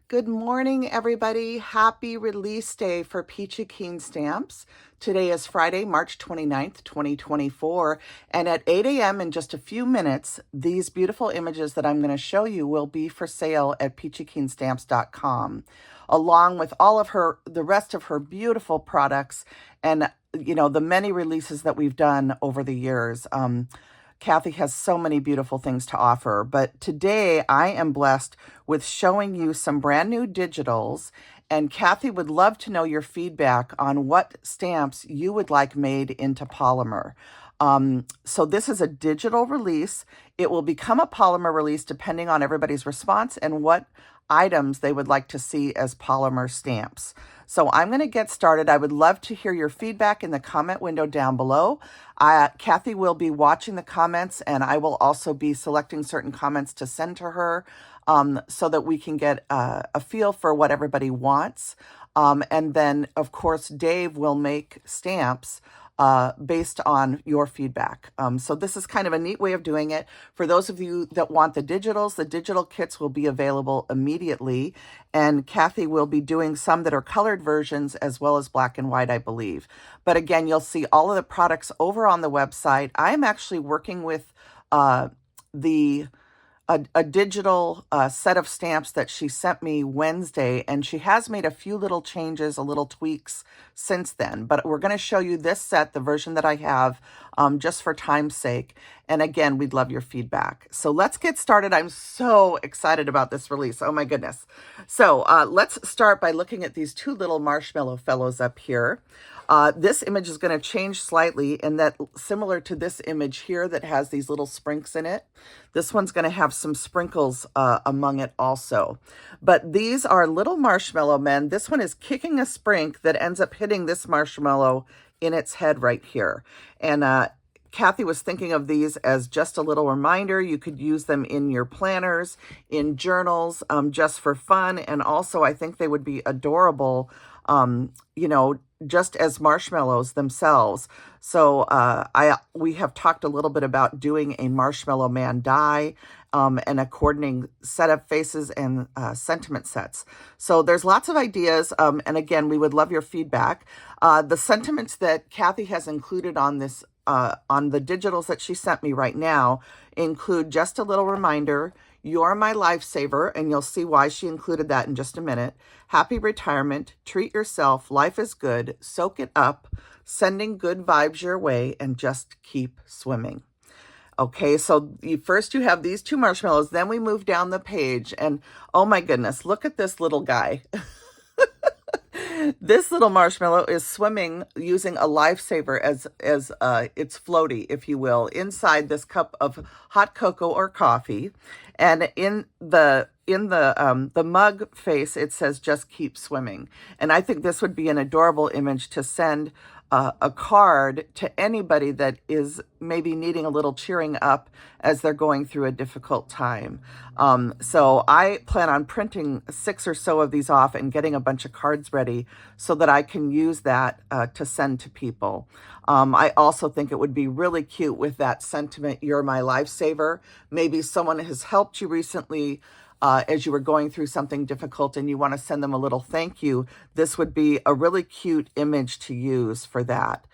Good morning, everybody. Happy release day for Peachy Keen stamps. Today is Friday, March 29th, 2024. And at 8 a.m. in just a few minutes, these beautiful images that I'm going to show you will be for sale at peachykeen.stamps.com, along with all of the rest of her beautiful products and, the many releases that we've done over the years. Kathy has so many beautiful things to offer, but today I am blessed with showing you some brand new digitals, and Kathy would love to know your feedback on what stamps you would like made into polymer. So this is a digital release. It will become a polymer release depending on everybody's response and what items they would like to see as polymer stamps. So I'm going to get started. I would love to hear your feedback in the comment window down below. Kathy will be watching the comments, and I will also be selecting certain comments to send to her so that we can get a feel for what everybody wants. And then, of course, Dave will make stamps based on your feedback. So this is kind of a neat way of doing it. For those of you that want the digitals, the digital kits will be available immediately. And Kathy will be doing some that are colored versions as well as black and white, I believe. But again, you'll see all of the products over on the website. I'm actually working with the a digital set of stamps that she sent me Wednesday, and she has made a few little changes, a little tweaks since then. But we're going to show you this set, the version that I have, just for time's sake. And again, we'd love your feedback. So let's get started. I'm so excited about this release. Oh my goodness. So let's start by looking at these two little marshmallow fellows up here. This image is going to change slightly in that, similar to this image here that has these little sprinkles in it, this one's going to have some sprinkles among it also. But these are little marshmallow men. This one is kicking a sprink that ends up hitting this marshmallow in its head right here. And Kathy was thinking of these as just a little reminder. You could use them in your planners, in journals, just for fun. And also, I think they would be adorable, just as marshmallows themselves. So we have talked a little bit about doing a Marshmallow Man die and a coordinating set of faces and sentiment sets. So there's lots of ideas. And again, we would love your feedback. The sentiments that Kathy has included on this on the digitals that she sent me right now include just a little reminder: you're my lifesaver, and you'll see why she included that in just a minute. Happy retirement, treat yourself, life is good, soak it up, sending good vibes your way, and just keep swimming. Okay, so first you have these two marshmallows, then we move down the page, and oh my goodness, look at this little guy. This little marshmallow is swimming using a lifesaver as its floaty, if you will, inside this cup of hot cocoa or coffee. And in the mug face, it says, "Just keep swimming." And I think this would be an adorable image to send a card to anybody that is maybe needing a little cheering up as they're going through a difficult time. So I plan on printing 6 or so of these off and getting a bunch of cards ready so that I can use that to send to people. I also think it would be really cute with that sentiment, "You're my lifesaver." Maybe someone has helped you recently as you were going through something difficult and you want to send them a little thank you. This would be a really cute image to use for that.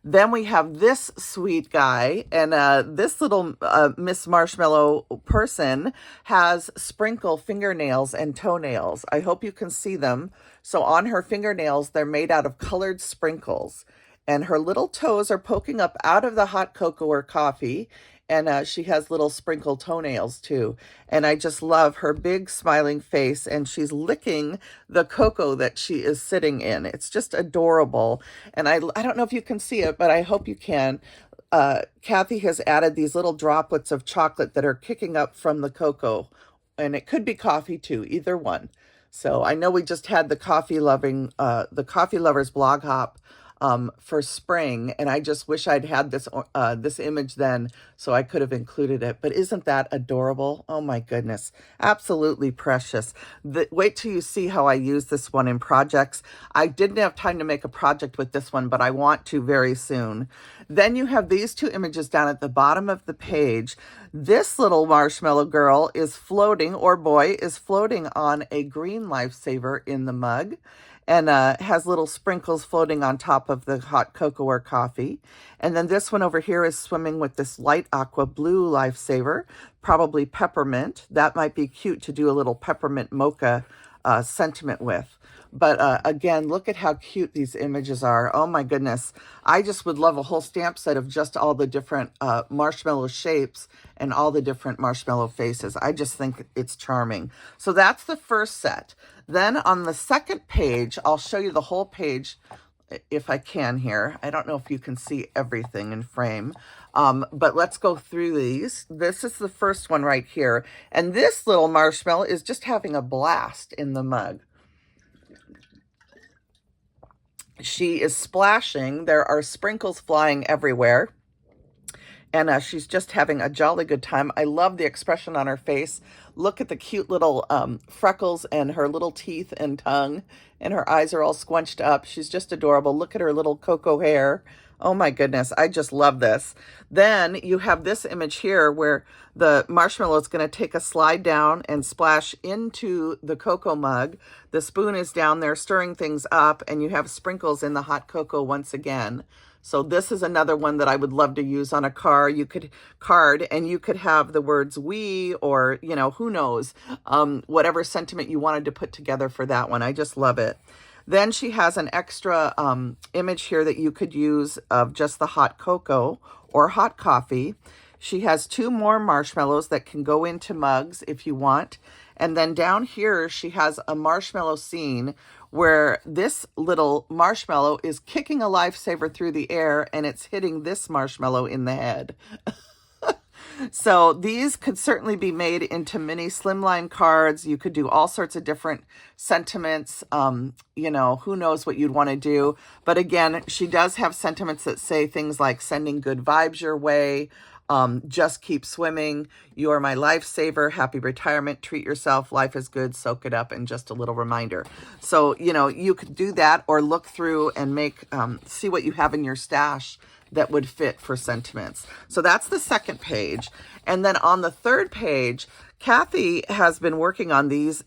Then we have this sweet guy, and this little Miss Marshmallow person has sprinkle fingernails and toenails. I hope you can see them. So on her fingernails, they're made out of colored sprinkles, and her little toes are poking up out of the hot cocoa or coffee. And she has little sprinkle toenails too. And I just love her big smiling face, and she's licking the cocoa that she is sitting in. It's just adorable. And I don't know if you can see it, but I hope you can. Kathy has added these little droplets of chocolate that are kicking up from the cocoa. And it could be coffee too, either one. So I know we just had the Coffee Lovers blog hop for spring, and I just wish I'd had this image then so I could have included it. But isn't that adorable? Oh my goodness, absolutely precious. Wait till you see how I use this one in projects. I didn't have time to make a project with this one, but I want to very soon. Then you have these two images down at the bottom of the page. This little marshmallow girl is floating, or boy is floating on a green lifesaver in the mug, and has little sprinkles floating on top of the hot cocoa or coffee. And then this one over here is swimming with this light aqua blue lifesaver, probably peppermint. That might be cute to do a little peppermint mocha sentiment with. But again, look at how cute these images are. Oh my goodness. I just would love a whole stamp set of just all the different marshmallow shapes and all the different marshmallow faces. I just think it's charming. So that's the first set. Then on the second page, I'll show you the whole page if I can here. I don't know if you can see everything in frame, but let's go through these. This is the first one right here. And this little marshmallow is just having a blast in the mug. She is splashing. There are sprinkles flying everywhere. And she's just having a jolly good time. I love the expression on her face. Look at the cute little freckles and her little teeth and tongue. And her eyes are all squunched up. She's just adorable. Look at her little cocoa hair. Oh my goodness, I just love this. Then you have this image here where the marshmallow is going to take a slide down and splash into the cocoa mug. The spoon is down there stirring things up, and you have sprinkles in the hot cocoa once again. So this is another one that I would love to use on a card. You could have the words "we" or, you know, who knows, whatever sentiment you wanted to put together for that one. I just love it. Then she has an extra image here that you could use of just the hot cocoa or hot coffee. She has two more marshmallows that can go into mugs if you want. And then down here, she has a marshmallow scene where this little marshmallow is kicking a lifesaver through the air, and it's hitting this marshmallow in the head. So these could certainly be made into mini slimline cards. You could do all sorts of different sentiments. You know, who knows what you'd want to do. But again, she does have sentiments that say things like sending good vibes your way, just keep swimming, you are my lifesaver, happy retirement, treat yourself, life is good, soak it up, and just a little reminder. So, you know, you could do that or look through and make, see what you have in your stash that would fit for sentiments. So that's the second page. And then on the third page, Kathy has been working on these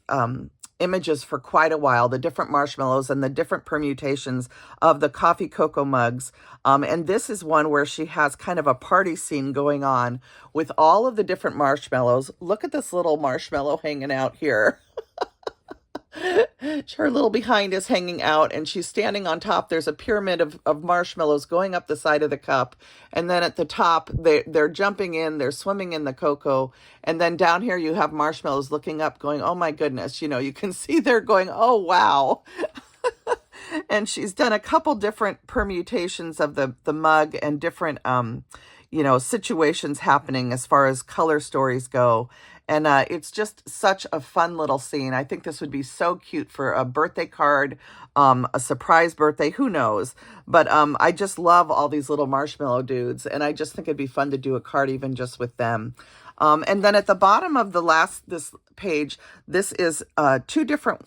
images for quite a while, the different marshmallows and the different permutations of the coffee cocoa mugs. And this is one where she has kind of a party scene going on with all of the different marshmallows. Look at this little marshmallow hanging out here. Her little behind is hanging out, and she's standing on top. There's a pyramid of marshmallows going up the side of the cup, and then at the top they're jumping in, they're swimming in the cocoa, and then down here you have marshmallows looking up going, oh my goodness, you know, you can see they're going, oh wow. And she's done a couple different permutations of the mug and different you know, situations happening as far as color stories go. And it's just such a fun little scene. I think this would be so cute for a birthday card, a surprise birthday, who knows. But I just love all these little marshmallow dudes. And I just think it'd be fun to do a card even just with them. And then at the bottom of this page, this is two different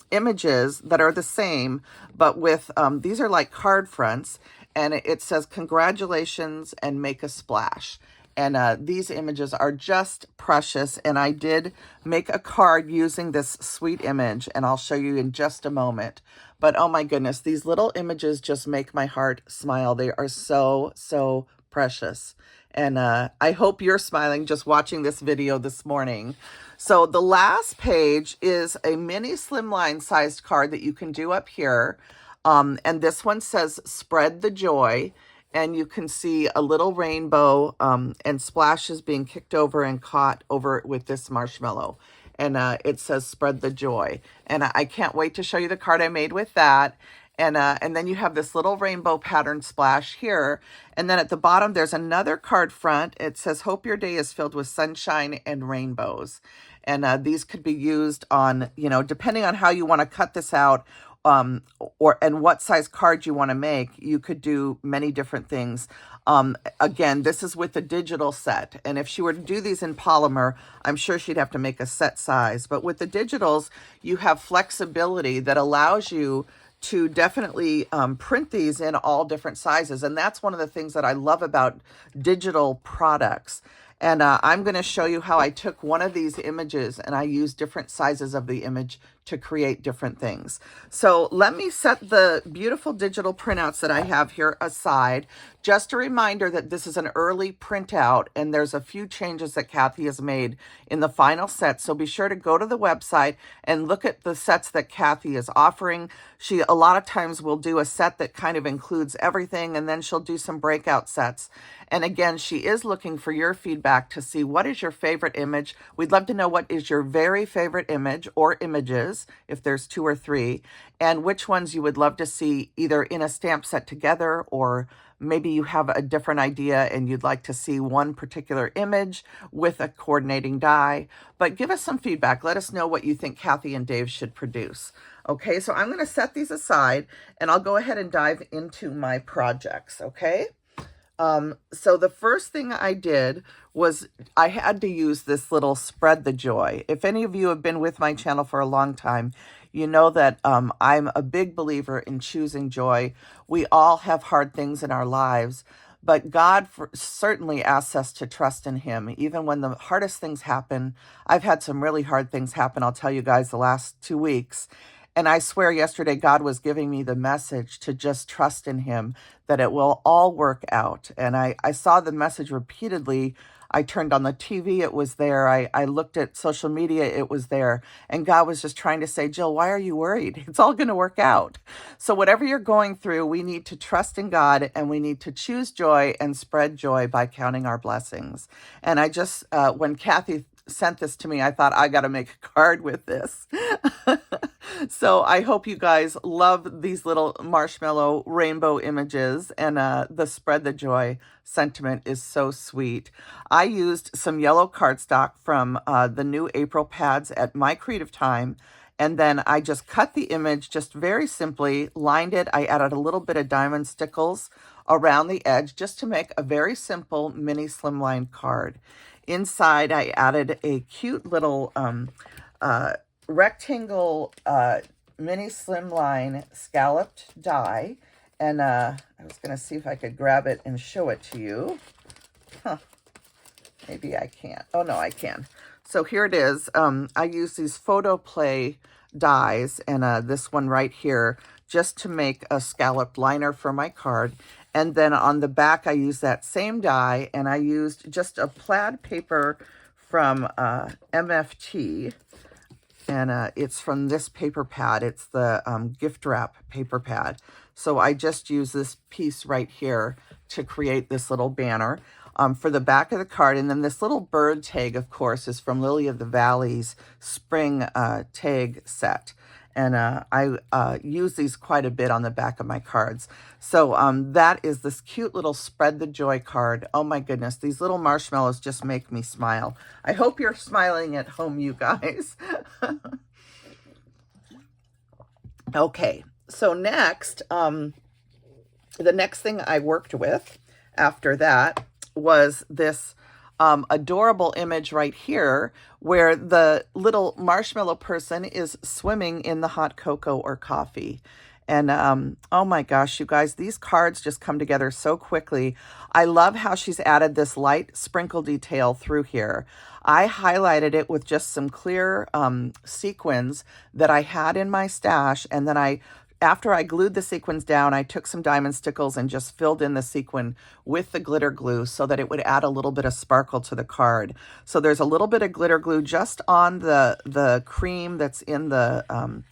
images that are the same, but with, these are like card fronts. And it says, congratulations and make a splash. And these images are just precious. And I did make a card using this sweet image, and I'll show you in just a moment. But oh my goodness, these little images just make my heart smile. They are so, so precious. And I hope you're smiling just watching this video this morning. So the last page is a mini slimline sized card that you can do up here. And this one says, spread the joy. And you can see a little rainbow and splashes being kicked over and caught over with this marshmallow. And it says, spread the joy. And I can't wait to show you the card I made with that. And then you have this little rainbow pattern splash here. And then at the bottom, there's another card front. It says, hope your day is filled with sunshine and rainbows. And these could be used on, you know, depending on how you want to cut this out. and what size card you want to make, you could do many different things. Again, this is with the digital set. And if she were to do these in polymer, I'm sure she'd have to make a set size. But with the digitals, you have flexibility that allows you to definitely print these in all different sizes. And that's one of the things that I love about digital products. And I'm going to show you how I took one of these images and I used different sizes of the image to create different things. So let me set the beautiful digital printouts that I have here aside. Just a reminder that this is an early printout and there's a few changes that Kathy has made in the final set. So be sure to go to the website and look at the sets that Kathy is offering. She a lot of times will do a set that kind of includes everything, and then she'll do some breakout sets. And again, she is looking for your feedback to see what is your favorite image. We'd love to know what is your very favorite image or images, if there's 2 or 3, and which ones you would love to see either in a stamp set together, or maybe you have a different idea and you'd like to see one particular image with a coordinating die. But give us some feedback. Let us know what you think Kathy and Dave should produce. Okay, so I'm going to set these aside and I'll go ahead and dive into my projects, okay? So the first thing I did was I had to use this little spread the joy. If any of you have been with my channel for a long time, you know that I'm a big believer in choosing joy. We all have hard things in our lives, but God certainly asks us to trust in him, even when the hardest things happen. I've had some really hard things happen, I'll tell you guys, the last 2 weeks. And I swear yesterday God was giving me the message to just trust in him, that it will all work out. And I saw the message repeatedly. I turned on the TV, it was there. I looked at social media, it was there. And God was just trying to say, Jill, why are you worried? It's all going to work out. So whatever you're going through, we need to trust in God and we need to choose joy and spread joy by counting our blessings. And I just, when Kathy sent this to me, I thought, I got to make a card with this. So I hope you guys love these little marshmallow rainbow images, and the spread the joy sentiment is so sweet. I used some yellow cardstock from the new April pads at My Creative Time, and then I just cut the image just very simply, lined it. I added a little bit of diamond stickles around the edge just to make a very simple mini slimline card. Inside, I added a cute little rectangle mini slimline scalloped die, and I was going to see if I could grab it and show it to you. Maybe I can't. Oh no, I can. So here it is. I use these photo play dies, and this one right here, just to make a scalloped liner for my card. And then on the back, I used that same die, and I used just a plaid paper from MFT. And it's from this paper pad. It's the gift wrap paper pad. So I just use this piece right here to create this little banner for the back of the card. And then this little bird tag, of course, is from Lily of the Valley's spring tag set. And I use these quite a bit on the back of my cards. So that is this cute little spread the joy card. Oh my goodness, these little marshmallows just make me smile. I hope you're smiling at home, you guys. Okay, so next, the next thing I worked with after that was this adorable image right here where the little marshmallow person is swimming in the hot cocoa or coffee. And oh my gosh, you guys, these cards just come together so quickly. I love how she's added this light sprinkle detail through here. I highlighted it with just some clear sequins that I had in my stash, and then after I glued the sequins down, I took some diamond stickles and just filled in the sequin with the glitter glue so that it would add a little bit of sparkle to the card. So there's a little bit of glitter glue just on the cream that's in the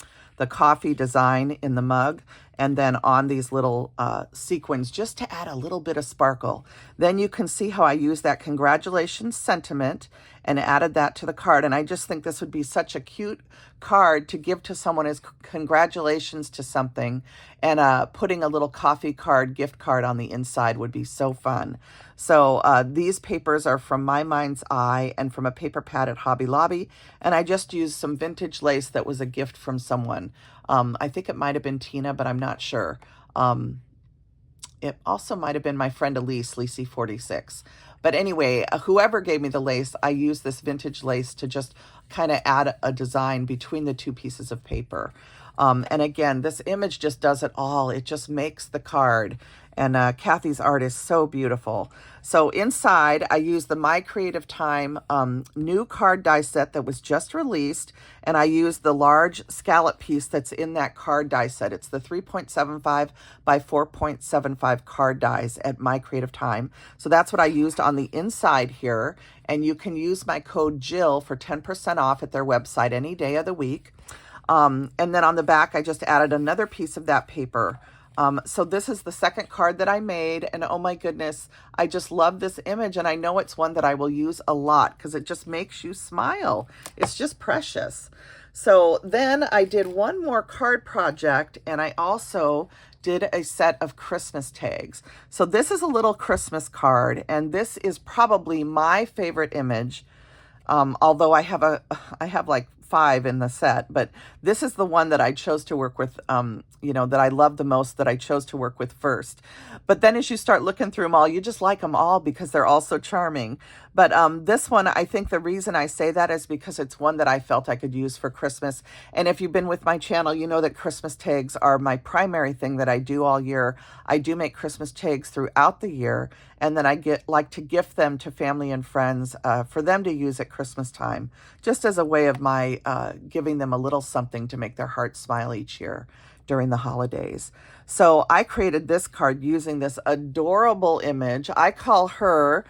coffee design in the mug. and then on these little sequins just to add a little bit of sparkle. Then you can see how I use that congratulations sentiment and added that to the card. And I just think this would be such a cute card to give to someone as congratulations to something, and putting a little coffee card, gift card on the inside would be so fun. So these papers are from My Mind's Eye and from a paper pad at Hobby Lobby. And I just used some vintage lace that was a gift from someone. I think it might have been Tina, but I'm not sure. It also might have been my friend Elise, Lacey46. But anyway, whoever gave me the lace, I used this vintage lace to just kind of add a design between the two pieces of paper. And again, this image just does it all. It just makes the card. And Kathy's art is so beautiful. So inside, I used the My Creative Time new card die set that was just released. And I used the large scallop piece that's in that card die set. It's the 3.75 by 4.75 card dies at My Creative Time. So that's what I used on the inside here. And you can use my code Jill for 10% off at their website any day of the week. And then on the back, I just added another piece of that paper. So this is the second card that I made, and oh my goodness, I just love this image, and I know it's one that I will use a lot because it just makes you smile. It's just precious. So then I did one more card project, and I also did a set of Christmas tags. So this is a little Christmas card, and this is probably my favorite image. Although I have like 5 in the set, but this is the one that I chose to work with, that I love the most, that I chose to work with first. But then as you start looking through them all, you just like them all because they're all so charming. But this one, I think the reason I say that is because it's one that I felt I could use for Christmas. And if you've been with my channel, you know that Christmas tags are my primary thing that I do all year. I do make Christmas tags throughout the year, and then I like to gift them to family and friends for them to use at Christmas time, just as a way of my giving them a little something to make their hearts smile each year during the holidays. So I created this card using this adorable image. I call her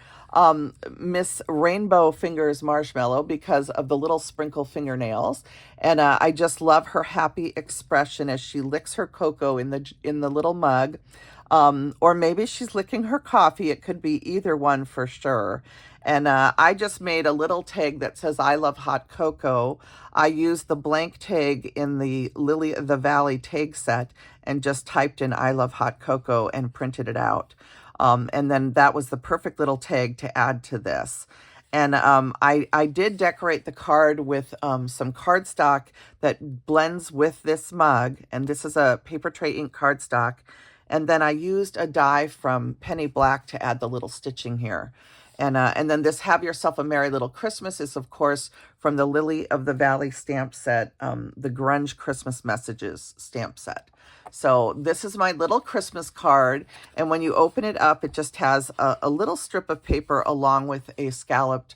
Miss Rainbow Fingers Marshmallow because of the little sprinkle fingernails. And I just love her happy expression as she licks her cocoa in the little mug. Or maybe she's licking her coffee. It could be either one for sure. And I just made a little tag that says, I love hot cocoa. I used the blank tag in the Lily of the Valley tag set and just typed in, I love hot cocoa, and printed it out. And then that was the perfect little tag to add to this. And I did decorate the card with some cardstock that blends with this mug. And this is a paper tray ink cardstock. And then I used a die from Penny Black to add the little stitching here. And then this Have Yourself a Merry Little Christmas is, of course, from the Lily of the Valley stamp set, the Grunge Christmas Messages stamp set. So this is my little Christmas card. And when you open it up, it just has a little strip of paper along with a scalloped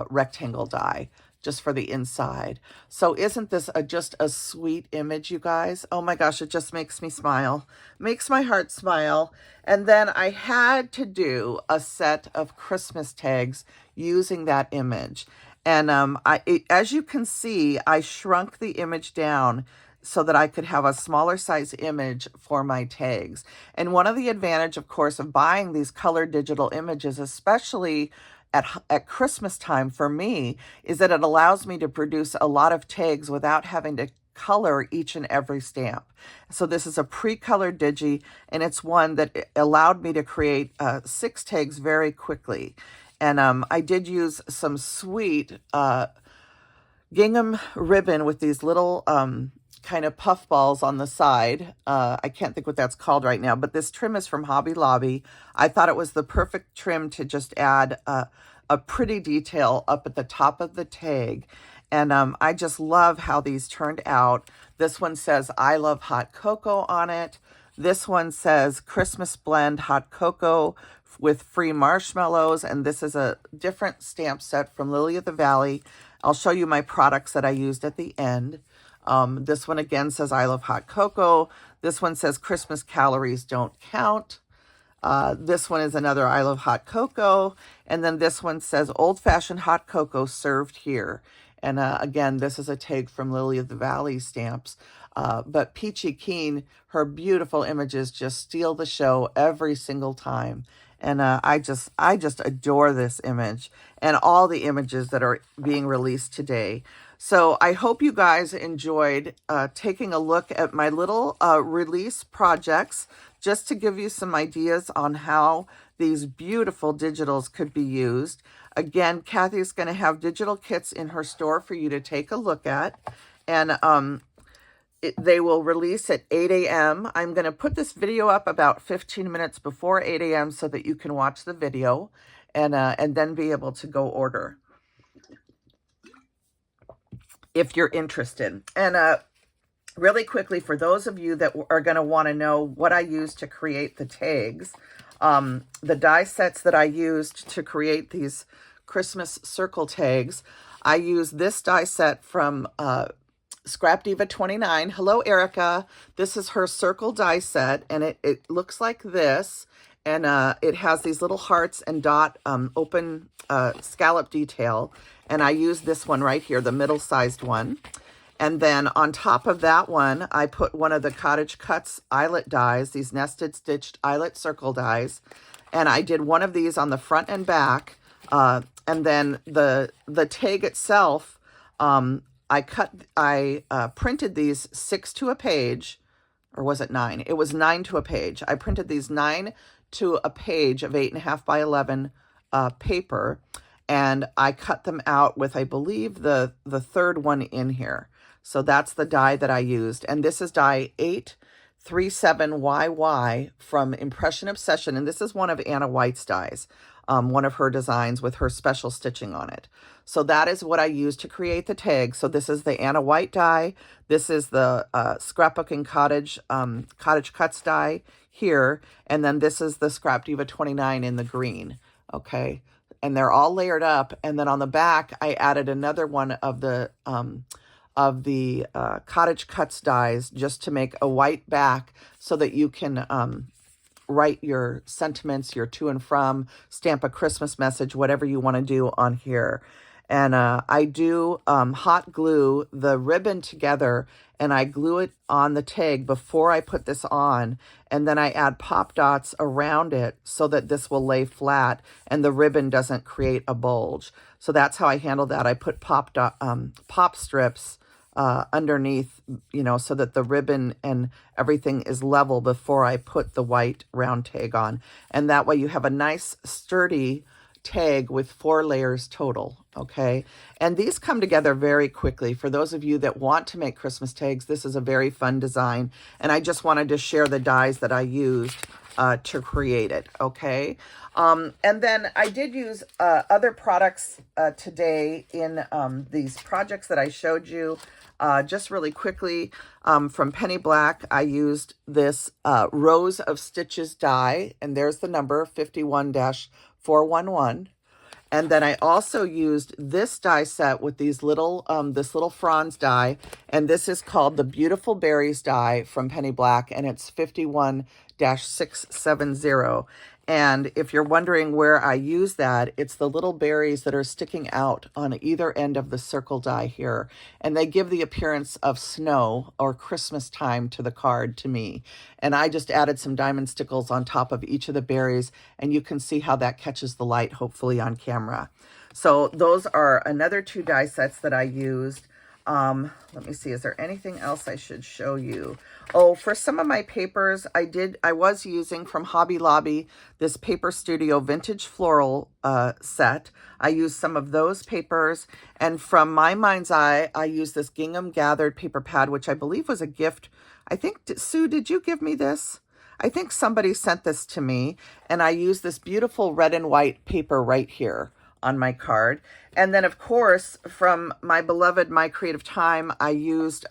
rectangle die just for the inside. So isn't this just a sweet image, you guys? Oh my gosh, it just makes me smile. Makes my heart smile. And then I had to do a set of Christmas tags using that image. And as you can see, I shrunk the image down so that I could have a smaller size image for my tags. And one of the advantage, of course, of buying these color digital images, especially at Christmas time for me, is that it allows me to produce a lot of tags without having to color each and every stamp. So this is a pre-colored digi, and it's one that allowed me to create 6 tags very quickly. And I did use some sweet gingham ribbon with these little kind of puff balls on the side. I can't think what that's called right now, but this trim is from Hobby Lobby. I thought it was the perfect trim to just add a pretty detail up at the top of the tag. And I just love how these turned out. This one says, I love hot cocoa on it. This one says Christmas blend hot cocoa with free marshmallows. And this is a different stamp set from Lily of the Valley. I'll show you my products that I used at the end. This one again says, I love hot cocoa. This one says Christmas calories don't count. This one is another I love hot cocoa. And then this one says old-fashioned hot cocoa served here. And again, this is a tag from Lily of the Valley stamps. But Peachy Keen, her beautiful images just steal the show every single time. And I just adore this image and all the images that are being released today. So I hope you guys enjoyed taking a look at my little release projects, just to give you some ideas on how these beautiful digitals could be used. Again, Kathy's going to have digital kits in her store for you to take a look at. And they will release at 8 a.m. I'm going to put this video up about 15 minutes before 8 a.m. so that you can watch the video and then be able to go order if you're interested. And really quickly, for those of you that are going to want to know what I use to create the tags, the die sets that I used to create these Christmas circle tags, I use this die set from Scrap Diva 29. Hello, Erica. This is her circle die set, and it looks like this, and it has these little hearts and dot open scallop detail, and I use this one right here, the middle-sized one. And then on top of that one, I put one of the Cottage Cuts eyelet dies, these nested stitched eyelet circle dies, and I did one of these on the front and back, and then the tag itself, I printed these 6 to a page, or was it 9? It was 9 to a page. I printed these 9 to a page of 8.5 by 11 paper, and I cut them out with, I believe, the third one in here. So that's the die that I used, and this is die 837YY from Impression Obsession, and this is one of Anna White's dies. One of her designs with her special stitching on it. So that is what I used to create the tag. So this is the Anna White die. This is the Scrapbooking Cottage Cuts die here. And then this is the Scrap Diva 29 in the green. Okay. And they're all layered up. And then on the back, I added another one of the Cottage Cuts dies just to make a white back so that you can write your sentiments, your to and from, stamp a Christmas message, whatever you want to do on here. And I do hot glue the ribbon together, and I glue it on the tag before I put this on, and then I add pop dots around it so that this will lay flat and the ribbon doesn't create a bulge. So that's how I handle that. I put pop strips underneath, you know, so that the ribbon and everything is level before I put the white round tag on. And that way you have a nice sturdy tag with 4 layers total, okay? And these come together very quickly. For those of you that want to make Christmas tags, this is a very fun design. And I just wanted to share the dies that I used to create it, okay? And then I did use other products today in these projects that I showed you. Just really quickly, from Penny Black, I used this Rows of Stitches die, and there's the number 51-411. And then I also used this die set with these little, this little Franz die, and this is called the Beautiful Berries die from Penny Black, and it's 51-670. And if you're wondering where I use that, it's the little berries that are sticking out on either end of the circle die here. And they give the appearance of snow or Christmas time to the card to me. And I just added some diamond stickles on top of each of the berries, and you can see how that catches the light, hopefully on camera. So those are another 2 die sets that I used. Let me see, is there anything else I should show you? Oh, for some of my papers, I was using from Hobby Lobby this Paper Studio Vintage Floral set. I used some of those papers, and from My Mind's Eye, I used this gingham gathered paper pad, which I believe was a gift. I think, Sue, did you give me this? I think somebody sent this to me, and I used this beautiful red and white paper right here on my card. And then, of course, from my beloved My Creative Time, I used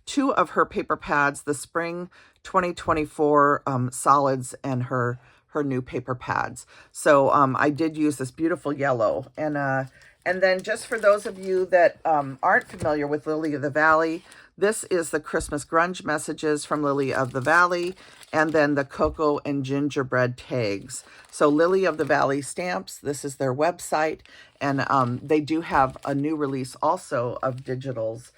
2 of her paper pads, the Spring 2024 solids and her new paper pads. So I did use this beautiful yellow. And And then just for those of you that aren't familiar with Lily of the Valley, this is the Christmas grunge messages from Lily of the Valley, and then the cocoa and gingerbread tags. So Lily of the Valley stamps, this is their website, and they do have a new release also of digitals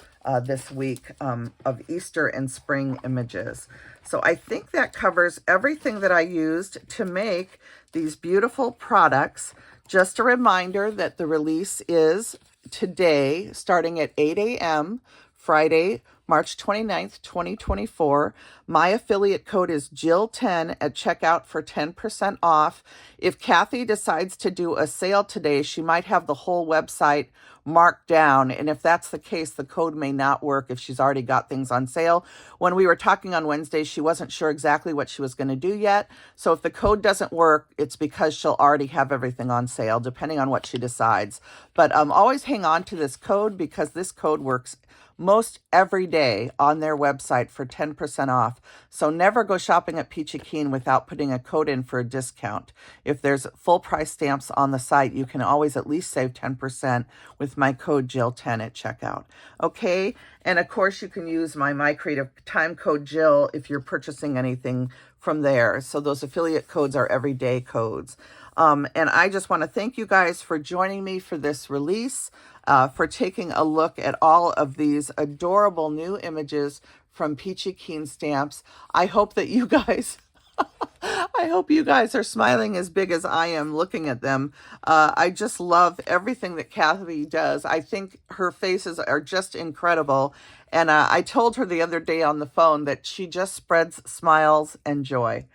this week of Easter and spring images. So I think that covers everything that I used to make these beautiful products. Just a reminder that the release is today, starting at 8 a.m., Friday, March 29th, 2024. My affiliate code is Jill10 at checkout for 10% off. If Kathy decides to do a sale today, she might have the whole website marked down. And if that's the case, the code may not work if she's already got things on sale. When we were talking on Wednesday, she wasn't sure exactly what she was going to do yet. So if the code doesn't work, it's because she'll already have everything on sale, depending on what she decides. But always hang on to this code, because this code works most every day on their website for 10% off. So never go shopping at Peachy Keen without putting a code in for a discount. If there's full price stamps on the site, you can always at least save 10% with my code Jill10 at checkout. Okay, and of course you can use my Creative Time code Jill if you're purchasing anything from there. So those affiliate codes are everyday codes. And I just want to thank you guys for joining me for this release, for taking a look at all of these adorable new images from Peachy Keen Stamps. I hope that you guys, I hope you guys are smiling as big as I am looking at them. I just love everything that Kathy does. I think her faces are just incredible. And I told her the other day on the phone that she just spreads smiles and joy.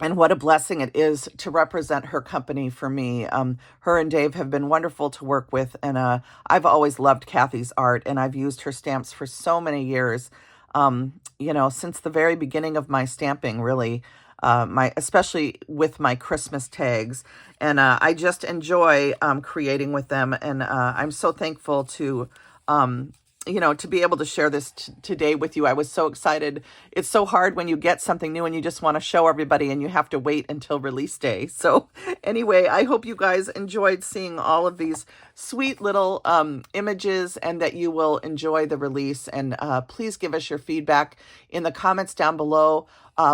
And what a blessing it is to represent her company for me. Her and Dave have been wonderful to work with, and I've always loved Kathy's art, and I've used her stamps for so many years. Since the very beginning of my stamping, really, especially with my Christmas tags, and I just enjoy creating with them, and I'm so thankful to to be able to share this today with you. I was so excited. It's so hard when you get something new and you just want to show everybody and you have to wait until release day. So anyway, I hope you guys enjoyed seeing all of these sweet little images, and that you will enjoy the release. And please give us your feedback in the comments down below.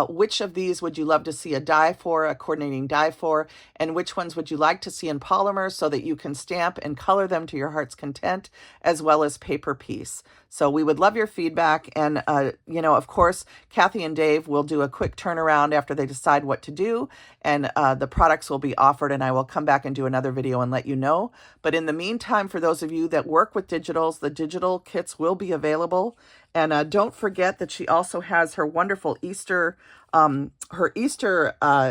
Which of these would you love to see a coordinating die for, and which ones would you like to see in polymer so that you can stamp and color them to your heart's content, as well as paper piece. So we would love your feedback. And, of course, Kathy and Dave will do a quick turnaround after they decide what to do, and the products will be offered, and I will come back and do another video and let you know. But in the meantime, for those of you that work with digitals, the digital kits will be available. And don't forget that she also has her wonderful Easter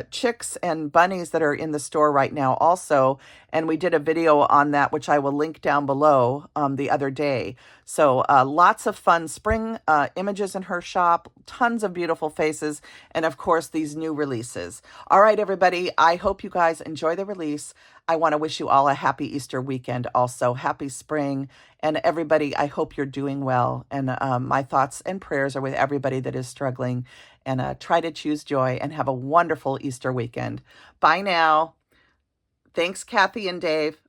chicks and bunnies that are in the store right now also. And we did a video on that, which I will link down below the other day. So lots of fun spring images in her shop, tons of beautiful faces, and of course, these new releases. All right, everybody, I hope you guys enjoy the release. I want to wish you all a happy Easter weekend, also happy spring. And everybody, I hope you're doing well. And my thoughts and prayers are with everybody that is struggling. And try to choose joy and have a wonderful Easter weekend. Bye now. Thanks, Kathy and Dave.